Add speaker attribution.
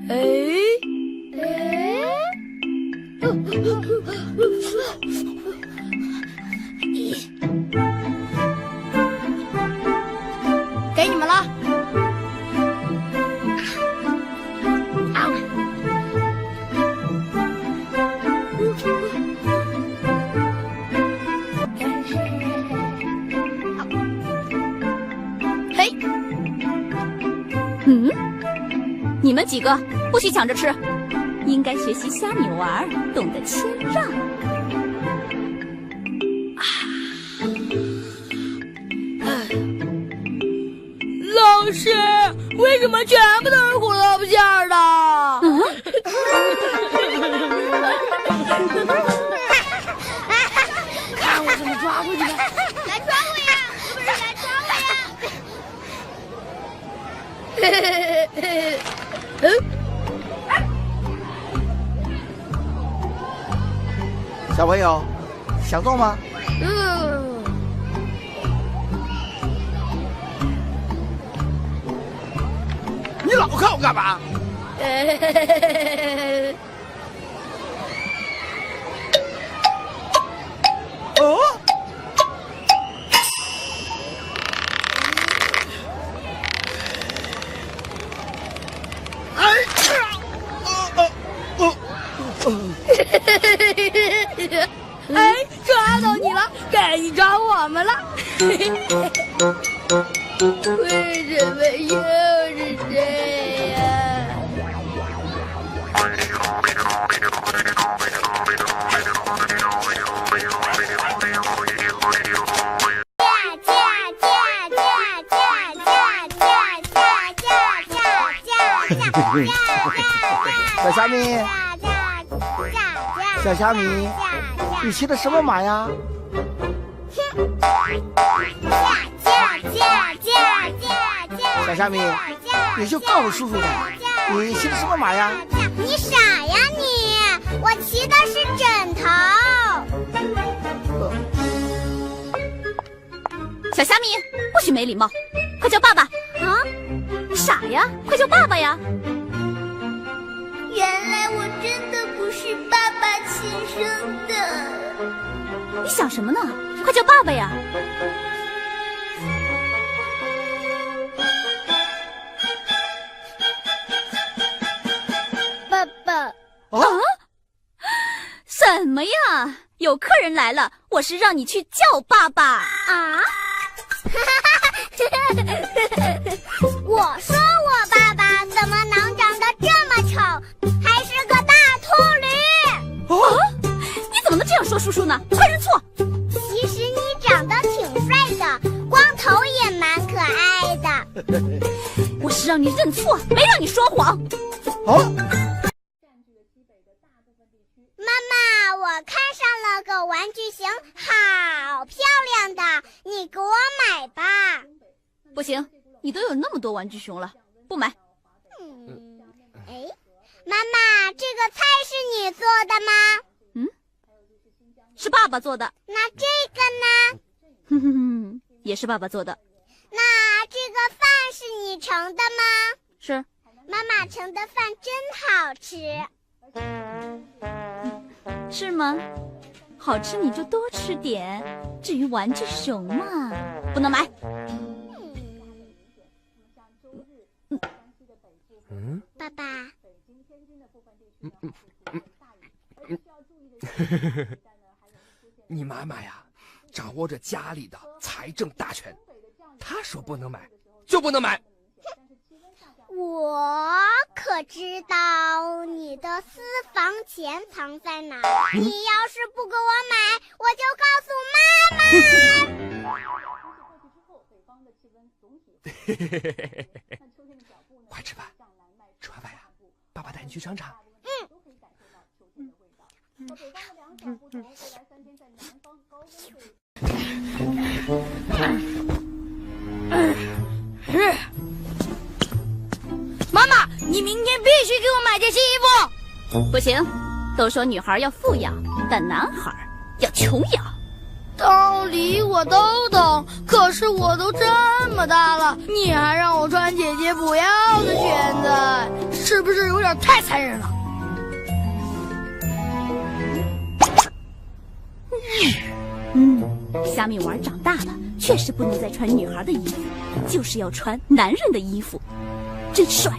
Speaker 1: 给你们了。嘿，
Speaker 2: 你们几个不许抢着吃，应该学习虾米玩，懂得谦让。
Speaker 1: 老师，为什么全部都是胡萝卜馅儿的？看我怎么抓住你们！
Speaker 3: 来抓我呀！是不是来抓我呀？
Speaker 4: 小朋友，想动吗？你老看我干嘛？哦。
Speaker 1: 哎，抓到你了，该你抓我们了。为什么又是这样？
Speaker 4: 小虾米，小虾米，你骑的什么马呀？小虾米，你就告诉叔叔吧，你骑的什么马呀？
Speaker 3: 你傻呀你！我骑的是枕头。
Speaker 2: 小虾米，不许没礼貌，快叫爸爸！啊，你傻呀，快叫爸爸呀！
Speaker 3: 原来我真的不是爸爸亲生的。
Speaker 2: 你想什么呢？快叫爸爸呀！
Speaker 3: 爸爸。
Speaker 4: 啊？
Speaker 2: 什么呀？有客人来了，我是让你去叫爸爸啊！
Speaker 3: 我说我爸爸怎么能长得这么丑，还是个大秃驴？
Speaker 2: 哦，你怎么能这样说叔叔呢？快认错！
Speaker 3: 其实你长得挺帅的，光头也蛮可爱的。
Speaker 2: 我是让你认错，没让你说谎。
Speaker 4: 哦。
Speaker 3: 妈妈，我看上了个玩具熊，好漂亮的，你给我买吧。
Speaker 2: 不行，你都有那么多玩具熊了，不买。
Speaker 3: 哎，妈妈，这个菜是你做的吗？
Speaker 2: 是爸爸做的。
Speaker 3: 那这个
Speaker 2: 呢？也是爸爸做的。
Speaker 3: 那这个饭是你盛的吗？
Speaker 2: 是。
Speaker 3: 妈妈盛的饭真好吃。
Speaker 2: 是吗？好吃你就多吃点，至于玩具熊嘛，不能买。
Speaker 3: 爸爸。
Speaker 5: 你妈妈呀，掌握着家里的财政大权，她说不能买就不能买。
Speaker 3: 我可知道你的私房钱藏在哪儿。你要是不给我买，我就告诉妈妈。
Speaker 5: 快吃饭，吃完饭呀，爸爸带你去商场。
Speaker 1: 妈妈，你明天必须给我买件新衣服。
Speaker 2: 不行，都说女孩要富养，但男孩要穷养。
Speaker 1: 道理我都懂，可是我都这么大了，你还让我穿姐姐不要的裙子，是不是有点点太残忍了。
Speaker 2: 虾米丸长大了，确实不能再穿女孩的衣服，就是要穿男人的衣服，真帅。